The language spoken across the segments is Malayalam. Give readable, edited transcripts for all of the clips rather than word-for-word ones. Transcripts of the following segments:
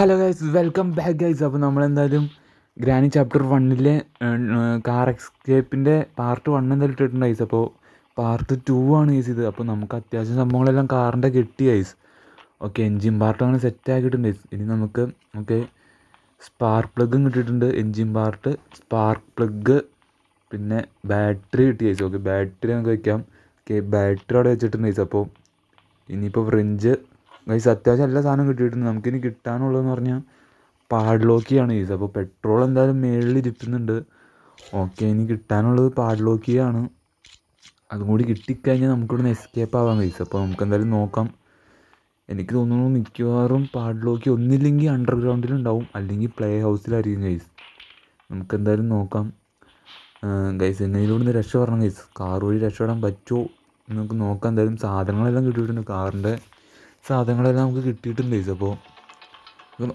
Hello guys, welcome back guys. അപ്പോൾ നമ്മളെന്തായാലും ഗ്രാനി ചാപ്റ്റർ 1-ലെ കാർ എക്സ്കേപ്പിൻ്റെ പാർട്ട് 1 എന്തായാലും ഇട്ടിട്ടുണ്ട് ഗൈസ്. അപ്പോൾ പാർട്ട് 2 ആണ് ഗൈസ് ഇത്. അപ്പോൾ നമുക്ക് അത്യാവശ്യം സംഭവങ്ങളെല്ലാം കാറിൻ്റെ കിട്ടി ഗൈസ്. ഓക്കെ, എൻജിൻ പാർട്ട് അങ്ങനെ സെറ്റ് ആക്കിയിട്ടുണ്ട് ഗൈസ്. ഇനി നമുക്ക് സ്പാർക്ക് പ്ലഗും കിട്ടിയിട്ടുണ്ട്, എൻജിൻ പാർട്ട്, സ്പാർക്ക് പ്ലഗ്, പിന്നെ ബാറ്ററി കിട്ടി ഗൈസ്. ഓക്കെ, ബാറ്ററി നമുക്ക് വയ്ക്കാം. ഓക്കെ, ബാറ്ററി അവിടെ വെച്ചിട്ടുണ്ട് ഗൈസ്. അപ്പോൾ ഇനിയിപ്പോൾ ഫ്രിഞ്ച് ഗൈസ് അത്യാവശ്യം എല്ലാ സാധനവും കിട്ടിയിട്ടുണ്ട്. നമുക്കിനി കിട്ടാനുള്ളതെന്ന് പറഞ്ഞാൽ പാഡ്ലോക്കിയാണ് ഗൈസ്. അപ്പോൾ പെട്രോൾ എന്തായാലും മേളിൽ ഇരിക്കുന്നുണ്ട്. ഓക്കെ, ഇനി കിട്ടാനുള്ളത് പാഡ്ലോക്കിയാണ്. അതും കൂടി കിട്ടിക്കഴിഞ്ഞാൽ നമുക്കിവിടുന്ന് എസ്കേപ്പ് ആവാം ഗൈസ്. അപ്പോൾ നമുക്ക് എന്തായാലും നോക്കാം. എനിക്ക് തോന്നുന്നു മിക്കവാറും പാഡ്ലോക്കി ഒന്നില്ലെങ്കിൽ അണ്ടർഗ്രൗണ്ടിലുണ്ടാവും, അല്ലെങ്കിൽ പ്ലേ ഹൗസിലായിരിക്കും ഗൈസ്. നമുക്കെന്തായാലും നോക്കാം ഗൈസ്. എന്നതിലൂടെ രക്ഷപ്പെടണം ഗൈസ്. കാർ വഴി രക്ഷപ്പെടാൻ പറ്റുമോ നമുക്ക് നോക്കാം. എന്തായാലും സാധനങ്ങളെല്ലാം കിട്ടിയിട്ടുണ്ട്, കാറിൻ്റെ സാധനങ്ങളെല്ലാം നമുക്ക് കിട്ടിയിട്ടുണ്ട് ഗൈസ്. അപ്പോൾ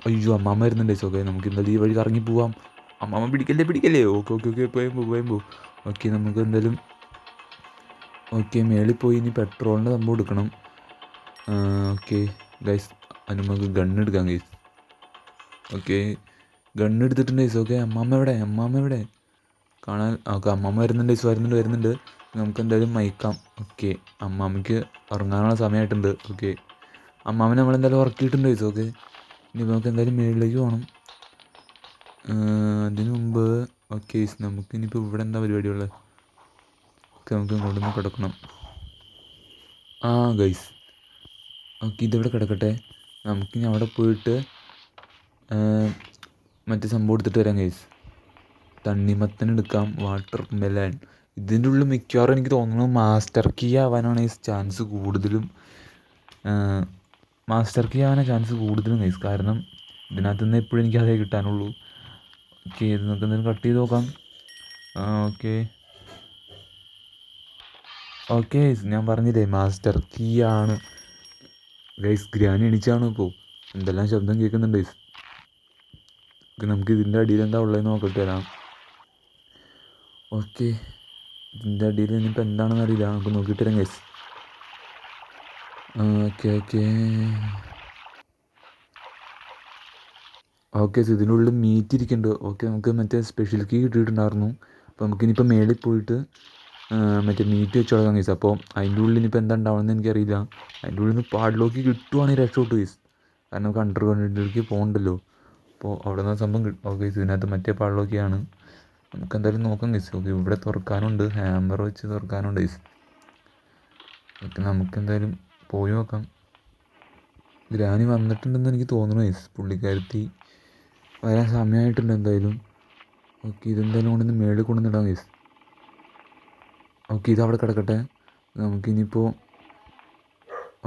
അയ്യോ, അമ്മാമ്മ വരുന്നുണ്ട് ഗൈസ്. ഓക്കെ, നമുക്ക് എന്തായാലും ഈ വഴി കറങ്ങി പോവാം. അമ്മാമ്മ പിടിക്കല്ലേ. ഓക്കെ ഓക്കെ ഓക്കെ പോയുമ്പോൾ ഓക്കെ, നമുക്ക് എന്തായാലും മേളിൽ പോയി ഇനി പെട്രോളിൻ്റെ സംഭവം എടുക്കണം. ഓക്കെ ഗൈസ്, അതിന് നമുക്ക് ഗണ്ണെടുക്കാം ഗൈസ്. ഓക്കെ, ഗണ്ണെടുത്തിട്ടുണ്ട് ഗൈസ്. ഓക്കെ, അമ്മാമ്മ എവിടെ കാണാൻ? ഓക്കെ, അമ്മാമ്മ വരുന്നുണ്ട് ഗൈസ്. വരുന്നുണ്ട്. നമുക്ക് എന്തായാലും മയക്കാം. ഓക്കെ, അമ്മാമ്മയ്ക്ക് ഇറങ്ങാനുള്ള സമയമായിട്ടുണ്ട്. ഓക്കെ, അമ്മാമ്മനെ നമ്മളെന്തായാലും ഉറക്കിയിട്ടുണ്ട് ഗൈസ്. ഓക്കെ, ഇനി നമുക്ക് എന്തായാലും മേളിലേക്ക് പോകണം. അതിന് മുമ്പ് ഓക്കെ, നമുക്ക് ഇനിയിപ്പോൾ ഇവിടെ എന്താ പരിപാടിയുള്ളത്? ഓക്കെ, നമുക്ക് ഇങ്ങോട്ട് നിന്ന് കിടക്കണം. ഗൈസ്, ഓക്കെ, ഇതിവിടെ കിടക്കട്ടെ. നമുക്കിനി അവിടെ പോയിട്ട് മറ്റേ സംഭവം എടുത്തിട്ട് വരാം ഗൈസ്. തണ്ണിമത്തൻ എടുക്കാം, വാട്ടർ മെലൺ. ഇതിൻ്റെ ഉള്ളിൽ മിക്കവാറും എനിക്ക് തോന്നുന്നു മാസ്റ്റർ കീ ആവാനാണ് ചാൻസ് കൂടുതലും. ചാൻസ് കൂടുതലും ഗൈസ്. കാരണം ഇതിനകത്ത് നിന്ന് എപ്പോഴും എനിക്ക് അതേ കിട്ടാനുള്ളൂ. ഓക്കെ, ഇത് നമുക്ക് എന്തെങ്കിലും കട്ട് ചെയ്ത് നോക്കാം. ഓക്കെ ഞാൻ പറഞ്ഞില്ലേ മാസ്റ്റർ കീ ആണ് ഗൈസ്. ഗ്രാനി എണീച്ചാണ് ഇപ്പോൾ. എന്തെല്ലാം ശബ്ദം കേൾക്കുന്നുണ്ട് ഗൈസ്. നമുക്ക് ഇതിൻ്റെ അടിയിൽ എന്താ ഉള്ളതെന്ന് നോക്കിയിട്ട് വരാം. ഓക്കെ, ഇതിൻ്റെ അടിയിൽ ഇനിയിപ്പോൾ എന്താണെന്ന് അറിയില്ല, നമുക്ക് നോക്കിയിട്ട് വരാം ഗൈസ്. ഓക്കെ ഇതിനുള്ളിൽ മീറ്റ് ഇരിക്കുന്നുണ്ട്. ഓക്കെ, നമുക്ക് മറ്റേ സ്പെഷ്യൽ കീ കിട്ടിയിട്ടുണ്ടായിരുന്നു. അപ്പോൾ നമുക്കിനിപ്പോൾ മേളിൽ പോയിട്ട് മറ്റേ മീറ്റ് വെച്ച് തുടങ്ങാം ഗൈസ്. അപ്പോൾ അതിൻ്റെ ഉള്ളിൽ ഇനിയിപ്പോൾ എന്താ ഉണ്ടാവുമെന്ന് എനിക്കറിയില്ല. അതിൻ്റെ ഉള്ളിൽ നിന്ന് പാഡ്ലോക്ക് കിട്ടുവാണെങ്കിൽ രക്ഷപ്പെട്ടു ഗൈസ്. കാരണം നമുക്ക് അണ്ടർഗ്രൗണ്ടിലേക്ക് പോകണ്ടല്ലോ. അപ്പോൾ അവിടെ നിന്ന് സംഭവം കിട്ടും. ഓക്കെ, ഇതിനകത്ത് മറ്റേ പാഡ്ലോക്കിയാണ്. നമുക്ക് എന്തായാലും നോക്കാം ഗൈസ്. ഓക്കെ, ഇവിടെ തുറക്കാനുണ്ട്, ഹാമർ വെച്ച് തുറക്കാനുണ്ട് ഗൈസ്. ഓക്കെ, നമുക്കെന്തായാലും പോയി നോക്കാം. ഗ്രാനി വന്നിട്ടുണ്ടെന്ന് എനിക്ക് തോന്നുന്നു ഗൈസ്. പുള്ളിക്കാരത്തി വരാൻ സമയമായിട്ടുണ്ട് എന്തായാലും. ഓക്കെ, ഇതെന്തായാലും കൊണ്ടുവന്ന് മേളിൽ കൊണ്ടുവന്നിടാം ഗൈസ്. ഓക്കെ, ഇതവിടെ കിടക്കട്ടെ. നമുക്കിനിയിപ്പോൾ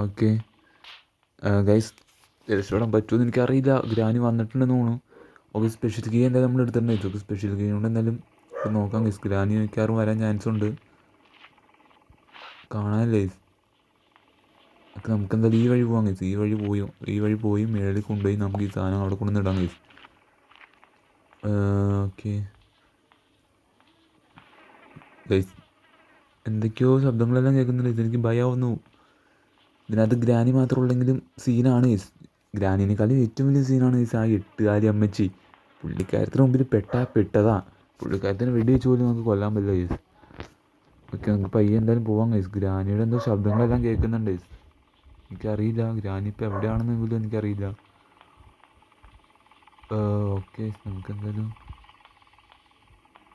ഓക്കെ ഗൈസ് രക്ഷപ്പെടാൻ പറ്റുമെന്ന് എനിക്കറിയില്ല. ഗ്രാനി വന്നിട്ടുണ്ടെന്ന് തോന്നുന്നു. ഓക്കെ, സ്പെഷ്യൽ കീ എന്തായാലും നമ്മൾ എടുത്തിട്ടുണ്ട് ഗൈസ്. ഓക്കെ, സ്പെഷ്യൽ കീ കൊണ്ട് എന്തായാലും നോക്കാം ഗൈസ്. ഗ്രാനി മിക്കവാറും വരാൻ ചാൻസ് ഉണ്ട്, കാണാനല്ലേ ഗൈസ്. ഓക്കെ, നമുക്ക് എന്തായാലും ഈ വഴി പോകാം ഗൈസ്. ഈ വഴി പോയി മേളിൽ കൊണ്ടുപോയി നമുക്ക് ഈ സാധനം അവിടെ കൊണ്ടുവന്നിടാം ഗൈസ്. ഓക്കെ ഗൈസ്, എന്തൊക്കെയോ ശബ്ദങ്ങളെല്ലാം കേൾക്കുന്നുണ്ട്. ഇതെനിക്ക് ഭയമാവുന്നു. ഇതിനകത്ത് ഗ്രാനി മാത്രം ഉള്ളെങ്കിലും സീനാണ് ഗൈസ്. ഗ്രാനിനേക്കാളും ഏറ്റവും വലിയ സീനാണ് ഗൈസ് ആ 8 അമ്മച്ചി. പുള്ളിക്കാരത്തിന് മുമ്പിൽ പെട്ടതാ. പുള്ളിക്കാരത്തിന് വെടി വെച്ച് പോലും നമുക്ക് കൊല്ലാൻ പറ്റില്ല ഗൈസ്. ഓക്കെ, നമുക്ക് പയ്യെ എന്തായാലും പോവാം ഗൈസ്. ഗ്രാനിയുടെ എന്തോ ശബ്ദങ്ങളെല്ലാം കേൾക്കുന്നുണ്ട് ഗൈസ്. എനിക്കറിയില്ല ഗ്രാനി ഇപ്പോൾ എവിടെയാണെന്ന് പോലും എനിക്കറിയില്ല. ഓക്കെ, നമുക്ക് എന്തായാലും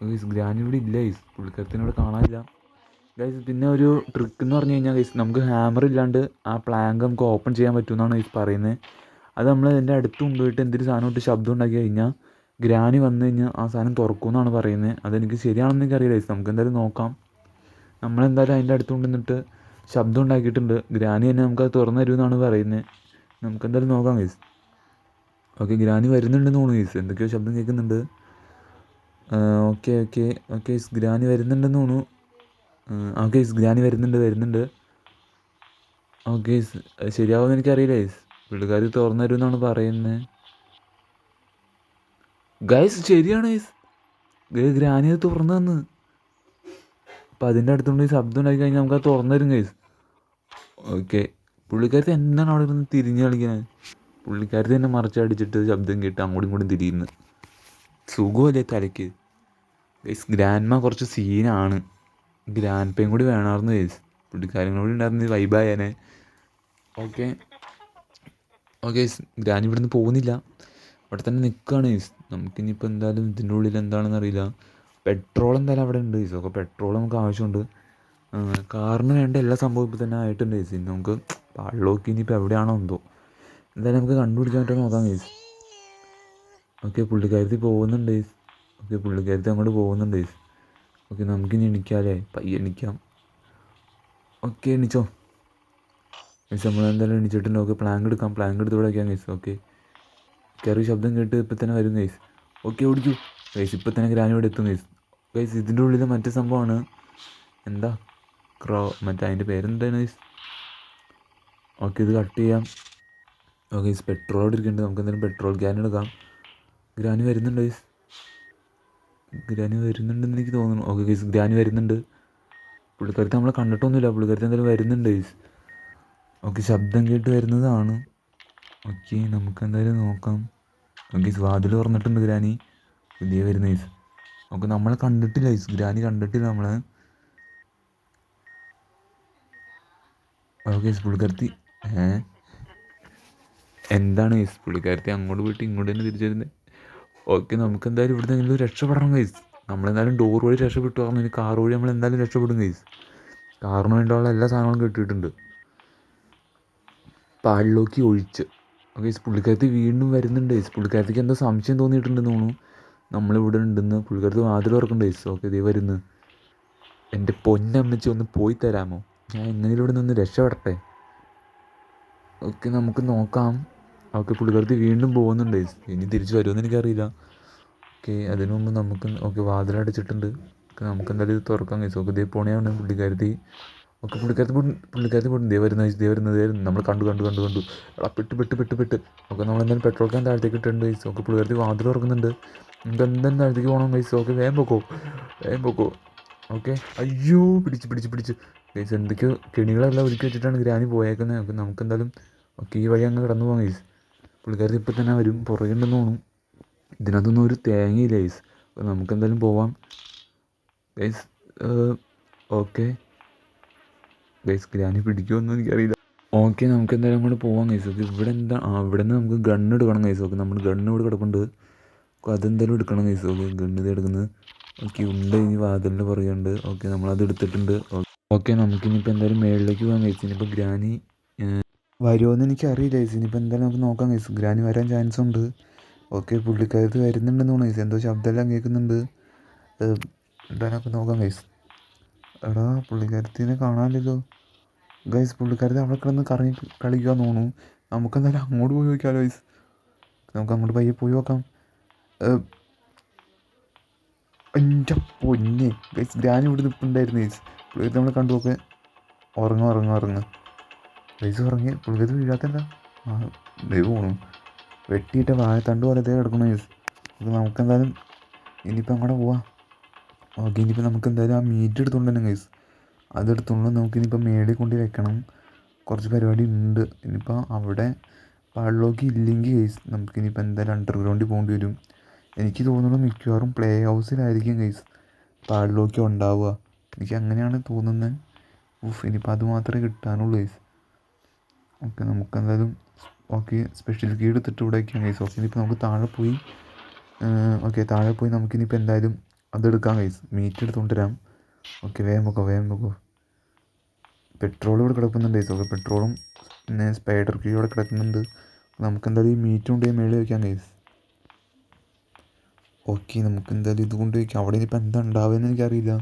ഗൈസ് ഗ്രാനി ഇവിടെ ഇല്ല ഗൈസ്. പുള്ളിക്കാരത്തിനോട് കാണാനില്ല ഗൈസ്. പിന്നെ ഒരു ട്രിക്ക് എന്ന് പറഞ്ഞു കഴിഞ്ഞാൽ ഗൈസ്, നമുക്ക് ഹാമർ ഇല്ലാണ്ട് ആ പ്ലാങ്ക് നമുക്ക് ഓപ്പൺ ചെയ്യാൻ പറ്റുമെന്നാണ് ഗൈസ് പറയുന്നത്. അത് നമ്മൾ അതിൻ്റെ അടുത്ത് കൊണ്ടുപോയിട്ട് എന്തൊരു സാധനം ഇട്ട് ശബ്ദം ഉണ്ടാക്കി കഴിഞ്ഞാൽ ഗ്രാനി വന്നു കഴിഞ്ഞാൽ ആ സാധനം തുറക്കുമെന്നാണ് പറയുന്നത്. അതെനിക്ക് ശരിയാണെന്ന് എനിക്കറിയില്ല ഗൈസ്. നമുക്ക് എന്തായാലും നോക്കാം. നമ്മളെന്തായാലും അതിൻ്റെ അടുത്ത് കൊണ്ടുവന്നിട്ട് ശബ്ദം ഉണ്ടാക്കിയിട്ടുണ്ട്. ഗ്രാനി തന്നെ നമുക്കത് തുറന്നു തരുമെന്നാണ് പറയുന്നത്. നമുക്കെന്തായാലും നോക്കാം ഗൈസ്. ഓക്കെ, ഗ്രാനി വരുന്നുണ്ടെന്ന് തോന്നുന്നു ഗൈസ്. എന്തൊക്കെയോ ശബ്ദം കേൾക്കുന്നുണ്ട്. ഓക്കെ ഗ്രാനി വരുന്നുണ്ടെന്ന് തോന്നുന്നു. ഓക്കെ ഗ്രാനി വരുന്നുണ്ട്. ഓക്കെ, ശരിയാവുമെന്ന് എനിക്കറിയില്ല ഗൈസ്. പുള്ളിക്കാർ തുറന്നു തരുമെന്നാണ് പറയുന്നത് ഗൈസ്. ശരിയാണ് ഗൈസ്, ഗ്രാനി അത് തുറന്നു തന്ന്. അപ്പോൾ അതിൻ്റെ അടുത്തുകൊണ്ട് ശബ്ദം ഉണ്ടാക്കി കഴിഞ്ഞാൽ നമുക്കത് തുറന്നു തരും ഗൈസ്. ഓക്കെ, പുള്ളിക്കാരത്തി എന്താണ് അവിടെ ഇരുന്ന് തിരിഞ്ഞ് കളിക്കുന്നത്? പുള്ളിക്കാരത്തി തന്നെ മറച്ചടിച്ചിട്ട് ശബ്ദം കേട്ട് അങ്ങോട്ടും ഇങ്ങോട്ടും തിരിയുന്നു. സുഖമല്ലേ തലയ്ക്ക് ഗൈസ്. ഗ്രാൻഡ്മ കുറച്ച് സീനാണ്. ഗ്രാൻഡ് പേയും കൂടി വേണമായിരുന്നു ഗൈസ്. പുള്ളിക്കാരും കൂടി ഉണ്ടായിരുന്നു വൈബായാനെ. ഓക്കെ ഓക്കെ ഗൈസ്, ഗ്രാൻഡ് ഇവിടുന്ന് പോകുന്നില്ല, അവിടെ തന്നെ നിൽക്കുകയാണ് ഗൈസ്. നമുക്കിനിയിപ്പോൾ എന്തായാലും ഇതിൻ്റെ ഉള്ളിൽ എന്താണെന്ന് അറിയില്ല. പെട്രോൾ എന്തായാലും അവിടെ ഉണ്ട് ഗൈസ്. ഓക്കെ, പെട്രോൾ നമുക്ക് ആവശ്യമുണ്ട്. കാറിന് വേണ്ട എല്ലാ സംഭവം ഇപ്പോൾ തന്നെ ആയിട്ടുണ്ട് ഗൈസ്. ഇനി നമുക്ക് പാളിലോക്കി ഇനിയിപ്പോൾ എവിടെയാണോ എന്തോ എന്തായാലും നമുക്ക് കണ്ടുപിടിക്കാൻ പറ്റുമോ നോക്കാം ഗൈസ്. ഓക്കെ, പുള്ളിക്കാരത്തി പോകുന്നുണ്ട് ഗൈസ്. ഓക്കെ, പുള്ളിക്കാരത്തി അങ്ങോട്ട് പോകുന്നുണ്ട് ഗൈസ്. ഓക്കെ, നമുക്കിനി എണിക്കാമല്ലേ, പയ്യെ എണിക്കാം. ഓക്കെ, എണിച്ചോ ഗൈസ്. നമ്മളെന്തായാലും എണിച്ചിട്ടുണ്ട്. ഓക്കെ, പ്ലാങ്ക് എടുക്കാം, പ്ലാങ്ക് എടുത്ത് ഇവിടെ വയ്ക്കാം ഗൈസ്. ഓക്കെ, കയറി ശബ്ദം കേട്ട് ഇപ്പം തന്നെ വരും ഗൈസ്. Okay, ഓടിക്കൂ guys. ഇപ്പം തന്നെ ഗ്രാനി ഇവിടെ എത്തും ഗൈസ്. ഗൈസ്, ഇതിൻ്റെ ഉള്ളിൽ മറ്റേ സംഭവമാണ്, എന്താ മറ്റേ അതിൻ്റെ പേരെന്താണ് ഗൈസ്. ഓക്കെ, ഇത് കട്ട് ചെയ്യാം. ഓക്കെ ഗൈസ്, പെട്രോൾ അവിടെ ഇരിക്കുന്നുണ്ട്. നമുക്ക് എന്തായാലും പെട്രോൾ ക്യാൻ എടുക്കാം. ഗ്രാനി വരുന്നുണ്ട് ഗൈസ്. ഗ്രാനി വരുന്നുണ്ടെന്ന് എനിക്ക് തോന്നുന്നു. ഓക്കെ ഗൈസ്, ഗ്രാനി വരുന്നുണ്ട്. പുള്ളിക്കാരത്തി നമ്മളെ കണ്ടിട്ടൊന്നുമില്ല, പുള്ളിക്കാരത്തി എന്തായാലും വരുന്നുണ്ട് ഗൈസ്. ഓക്കെ, ശബ്ദം കേട്ട് വരുന്നതാണ്. ഓക്കെ, നമുക്ക് എന്തായാലും നോക്കാം. ഓക്കെ, വാതിൽ തുറന്നിട്ടുണ്ട് ഗ്രാനി. പുതിയ വരുന്ന ഗൈസ്. ഓക്കെ, നമ്മളെ കണ്ടിട്ടില്ല ഗൈസ്, ഗ്രാനി കണ്ടിട്ടില്ല നമ്മളെ. ഓക്കെ, പുള്ളിക്കാരത്തി എന്താണ് ഗൈസ്, പുള്ളിക്കാരത്തി അങ്ങോട്ട് പോയിട്ട് ഇങ്ങോട്ട് തന്നെ തിരിച്ചു വരുന്നത്. ഓക്കെ, നമുക്ക് എന്തായാലും ഇവിടുന്ന് എങ്കിലും രക്ഷപ്പെടണം ഗൈസ്. നമ്മളെന്തായാലും ഡോർ വഴി രക്ഷപ്പെട്ടു പറഞ്ഞു. ഇനി കാർ വഴി നമ്മളെന്തായാലും രക്ഷപ്പെടും ഗൈസ്. കാറിന് വേണ്ടിയുള്ള എല്ലാ സാധനങ്ങളും കിട്ടിയിട്ടുണ്ട്, പാലിലോക്കി ഒഴിച്ച്. ഓക്കെ, പുള്ളിക്കാരത്തി വീണ്ടും വരുന്നുണ്ട് ഗൈസ്. പുള്ളിക്കാരത്തിക്ക് എന്തോ സംശയം തോന്നിയിട്ടുണ്ടെന്ന് തോന്നുന്നു നമ്മളിവിടെ ഉണ്ടെന്ന്. പുള്ളിക്കാരത്തി വാതിൽ തുറക്കുന്നുണ്ട് ഗൈസ്. ഓക്കെ, ഇതേ വരുന്നു. എൻ്റെ പൊന്നമ്മച്ചി ഒന്ന് പോയി തരാമോ, ഞാൻ എങ്ങനെയും ഇവിടെ നിന്ന് രക്ഷപ്പെടട്ടെ. ഓക്കെ, നമുക്ക് നോക്കാം. ഓക്കെ, പുള്ളിക്കാരത്തി വീണ്ടും പോകുന്നുണ്ട് ഗൈസ്. ഇനി തിരിച്ച് വരുമെന്ന് എനിക്കറിയില്ല. ഓക്കെ, അതിനു മുമ്പ് നമുക്ക് ഓക്കെ വാതിലടച്ചിട്ടുണ്ട്. ഓക്കെ, നമുക്ക് എന്തായാലും ഇത് തുറക്കാം ഗൈസ്. ഓക്കെ, ഇതേ പോണയാണ് പുള്ളിക്കാരത്തി. ഓക്കെ, പുള്ളിക്കാരത്തി പോയിട്ട് ദേ വരുന്നത് നമ്മൾ കണ്ടു എടാ പെട്ട്. ഓക്കെ, നമ്മളെന്തായാലും പെട്രോൾ ക്യാൻ താഴത്തേക്ക് ഇട്ടിട്ടുണ്ട് ഗൈസ്. ഓക്കെ, പുള്ളിക്കാരത്തി വാതിൽ തുറക്കുന്നുണ്ട്. നമുക്ക് എന്തായാലും താഴത്തേക്ക് പോകണം ഗൈസ്. ഓക്കെ, വേഗം പൊക്കോ. ഓക്കെ, അയ്യോ പിടിച്ച് ഗൈസ്. എന്തൊക്കെയോ കെണികളെല്ലാം ഒരുക്കി വെച്ചിട്ടാണ് ഗ്രാനി പോയേക്കുന്നത്. ഓക്കെ, നമുക്ക് എന്തായാലും ഓക്കെ ഈ വഴി അങ്ങ് കടന്നു പോകാം ഗൈസ്. പുള്ളിക്കാരത്തി ഇപ്പം തന്നെ വരും, പുറകെയുണ്ടെന്ന് തോന്നുന്നു. ഇതിനകത്തൊന്നും ഒരു തേങ്ങയില്ല ഗൈസ്. അപ്പോൾ നമുക്ക് എന്തായാലും പോവാം ഗൈസ്. ഓക്കെ ഗൈസ്, ഗ്രാനി പിടിക്കുമെന്ന് എനിക്കറിയില്ല. ഓക്കെ, നമുക്ക് എന്തായാലും അങ്ങോട്ട് പോവാം ഗൈസ്. ഓക്കെ, ഇവിടെ എന്താ ഇവിടെ നിന്ന് നമുക്ക് ഗണ്ണ് എടുക്കണം ഗൈസ്. ഓക്കെ, നമ്മൾ ഗണ്ണ് ഇവിടെ കിടപ്പുണ്ട്. ഓക്കെ, അതെന്തായാലും എടുക്കണം ഗൈസ്. ഓക്കെ, ഗണ്ണ് ഇത് എടുക്കുന്നത്. ഓക്കെ, ഉണ്ട് ഇനി വാതിലിൻ്റെ പറയുന്നുണ്ട്. ഓക്കെ, നമ്മളത് എടുത്തിട്ടുണ്ട്. ഓക്കെ, നമുക്കിനിയിപ്പോൾ എന്തായാലും മേളിലേക്ക് പോകാം ഗൈസ്. ഇനിയിപ്പോൾ ഗ്രാനി വരുമോയെന്ന് എനിക്കറിയില്ല ഗൈസ്. ഇനിയിപ്പോൾ എന്തായാലും നമുക്ക് നോക്കാം ഗൈസ്. ഗ്രാനി വരാൻ ചാൻസ് ഉണ്ട്. ഓക്കെ, പുള്ളിക്കാരത്ത് വരുന്നുണ്ടെന്ന് തോന്നുന്നു ഗൈസ്. എന്തോ ശബ്ദമെല്ലാം കേൾക്കുന്നുണ്ട്. എന്തായാലും നോക്കാം ഗൈസ്. എടാ, പുള്ളിക്കാരത്തിനെ കാണാനില്ലല്ലോ ഗൈസ്. പുള്ളിക്കാരത്തി അവിടെ കിടന്ന് കറങ്ങി കളിക്കാന്ന് തോന്നുന്നു. നമുക്കെന്തായാലും അങ്ങോട്ട് പോയി നോക്കിയാലോ ഗൈസ്. നമുക്ക് അങ്ങോട്ട് പയ്യെ പോയി നോക്കാം. എൻ്റെ പൊന്നെ ഗൈസ്, ഗ്രാനി ഇവിടെ നിൽപ്പുണ്ടായിരുന്നു ഗൈസ്. പുള്ളിക്കാരത്തി നമ്മളെ കണ്ടു. നോക്കെ ഉറങ്ങ ഗൈസ്, ഉറങ്ങി. പുള്ളിക്കാരത്തി വീഴാത്തല്ല. ദൈവം പോണു വെട്ടിയിട്ട വാഴത്തണ്ട് പോലെ ഇതേ കിടക്കണം ഗൈസ്. അപ്പോൾ നമുക്കെന്തായാലും ഇനിയിപ്പോൾ അങ്ങോട്ട് പോവാം. ഓക്കെ, ഇനിയിപ്പോൾ നമുക്ക് എന്തായാലും ആ മീറ്റ് എടുത്തുകൊണ്ട് തന്നെ ഗൈസ്. അതെടുത്തുകൊണ്ട് നമുക്കിനിയിപ്പോൾ മേളിൽ കൊണ്ട് വെക്കണം. കുറച്ച് പരിപാടി ഉണ്ട്. ഇനിയിപ്പോൾ അവിടെ പാളിലോക്കി ഇല്ലെങ്കിൽ ഗൈസ് നമുക്കിനിയിപ്പോൾ എന്തായാലും അണ്ടർഗ്രൗണ്ടിൽ പോകേണ്ടി വരും. എനിക്ക് തോന്നുന്നു മിക്കവാറും പ്ലേ ഹൗസിലായിരിക്കും ഗൈസ് പാളിലോക്കി ഉണ്ടാവുക. എനിക്ക് അങ്ങനെയാണ് തോന്നുന്നത്. ഇനിയിപ്പോൾ അത് മാത്രമേ കിട്ടാനുള്ളൂ ഗൈസ്. ഓക്കെ, നമുക്കെന്തായാലും ഓക്കെ സ്പെഷ്യൽ കീ എടുത്തിട്ട് ഇവിടെ വയ്ക്കാം ഗൈസ്. ഓക്കെ, ഇനിയിപ്പോൾ നമുക്ക് താഴെ പോയി നമുക്കിനിയിപ്പോൾ എന്തായാലും അതെടുക്കാം ഗൈസ്. മീറ്റ് എടുത്തുകൊണ്ട് വരാം. ഓക്കെ, വേഗം വെക്കോ. പെട്രോൾ ഇവിടെ കിടക്കുന്നുണ്ട് ഗൈസ്. ഓക്കെ, പെട്രോളും പിന്നെ സ്പൈഡർ കീ ഇവിടെ കിടക്കുന്നുണ്ട്. നമുക്കെന്തായാലും ഈ മീറ്റ് കൊണ്ടുപോയി മേളിൽ വയ്ക്കാം ഗൈസ്. ഓക്കെ, നമുക്കെന്തായാലും ഇത് കൊണ്ട് വയ്ക്കാം. അവിടെ ഇനിയിപ്പോൾ എന്താ ഉണ്ടാവുകയെന്ന് എനിക്കറിയില്ല.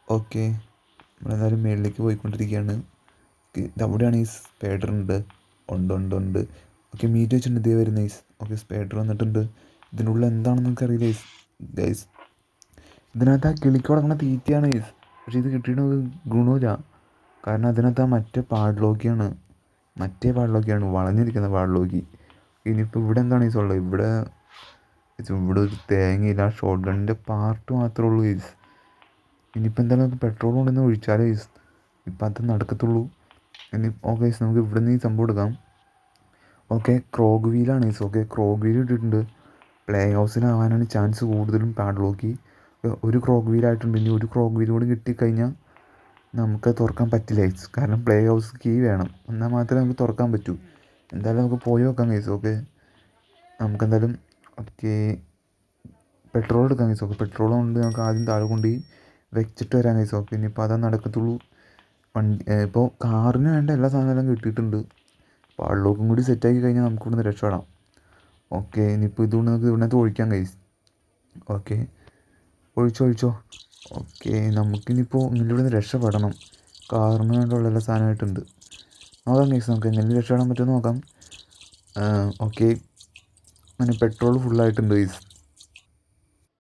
ഓക്കെ, നമ്മളെന്തായാലും മേളിലേക്ക് പോയിക്കൊണ്ടിരിക്കുകയാണ്. അവിടെയാണ് ഈ സ്പൈഡർ ഉണ്ട്. ഓക്കെ, മീറ്റ് വെച്ചിട്ടുണ്ട്. ഇതേ വരുന്ന ഗൈസ്. ഓക്കെ, സ്പൈഡർ വന്നിട്ടുണ്ട്. ഇതിനുള്ളിൽ എന്താണെന്ന് എനിക്കറിയില്ല ഗൈസ്. ഇതിനകത്ത് ആ കിളിക്ക് കൊടുക്കുന്ന തീറ്റയാണ് ഗൈസ്. പക്ഷേ ഇത് കിട്ടിയിട്ട് ഗുണമില്ല. കാരണം അതിനകത്ത് ആ മറ്റേ പാഡ്ലോക്കിയാണ് വളഞ്ഞിരിക്കുന്ന പാഡ്ലോക്കി. ഇനിയിപ്പോൾ ഇവിടെ എന്താണ് ഗൈസ് ഉള്ളത്? ഇവിടെ ഒരു തേങ്ങയില്ല. ഷോട്ട് ഗണ്ണിൻ്റെ പാർട്ട് മാത്രമേ ഉള്ളൂ ഗൈസ്. ഇനിയിപ്പോൾ എന്തായാലും നമുക്ക് പെട്രോൾ കൊണ്ടുവന്ന് ഒഴിച്ചാലേ ഗൈസ് ഇപ്പം അത് നടക്കത്തുള്ളൂ. ഓക്കെ ഗൈസ്, നമുക്ക് ഇവിടെ നിന്ന് ഈ സംഭവം എടുക്കാം. ഓക്കെ ക്രോഗ് വീലാണ് ഗൈസ്. ഓക്കെ ക്രോഗ് വീൽ ഇട്ടിട്ടുണ്ട്. പ്ലേ ഓഫ്സിലാവാനാണ് ചാൻസ് കൂടുതലും പാഡ്ലോക്ക്. ഒരു ക്രോഗ് വീലായിട്ടുണ്ട്. ഇനി ഒരു ക്രോഗ് വീൽ കൂടി കിട്ടിക്കഴിഞ്ഞാൽ നമുക്ക് തുറക്കാൻ പറ്റില്ല ഗൈസ്. കാരണം പ്ലേ ഹൗസ് കീ വേണം, എന്നാൽ മാത്രമേ നമുക്ക് തുറക്കാൻ പറ്റൂ. എന്തായാലും നമുക്ക് പോയി നോക്കാം ഗൈസ്. ഓക്കെ നമുക്കെന്തായാലും ഓക്കെ പെട്രോൾ എടുക്കാം ഗൈസ്. ഓക്കെ പെട്രോൾ കൊണ്ട് നമുക്ക് ആദ്യം താഴെ കൊണ്ട് വെച്ചിട്ട് വരാം ഗൈസ്. ഓക്കെ ഇനിയിപ്പോൾ അതാ നടക്കത്തുള്ളൂ. വണ്ടി ഇപ്പോൾ കാറിന് വേണ്ട എല്ലാ സാധനങ്ങളും കിട്ടിയിട്ടുണ്ട്. പാഡ്ലോക്കും കൂടി സെറ്റാക്കി കഴിഞ്ഞാൽ നമുക്ക് ഇവിടുന്ന് രക്ഷപ്പെടാം. ഓക്കെ ഇനിയിപ്പോൾ ഇതുകൊണ്ട് നമുക്ക് ഇവിടുന്ന് ഒഴിക്കാം ഗൈസ്. ഓക്കെ ഒഴിച്ചോ. ഓക്കെ നമുക്കിനിപ്പോൾ ഇങ്ങനെ ഇവിടുന്ന് രക്ഷപ്പെടണം. കാറിന് വേണ്ടിയുള്ള എല്ലാ സാധനമായിട്ടുണ്ട്. നോക്കാം ഗൈസ്, നമുക്ക് എങ്ങനെ രക്ഷപ്പെടാൻ പറ്റുമെന്ന് നോക്കാം. ഓക്കെ അങ്ങനെ പെട്രോൾ ഫുള്ളായിട്ടുണ്ട് ഗൈസ്.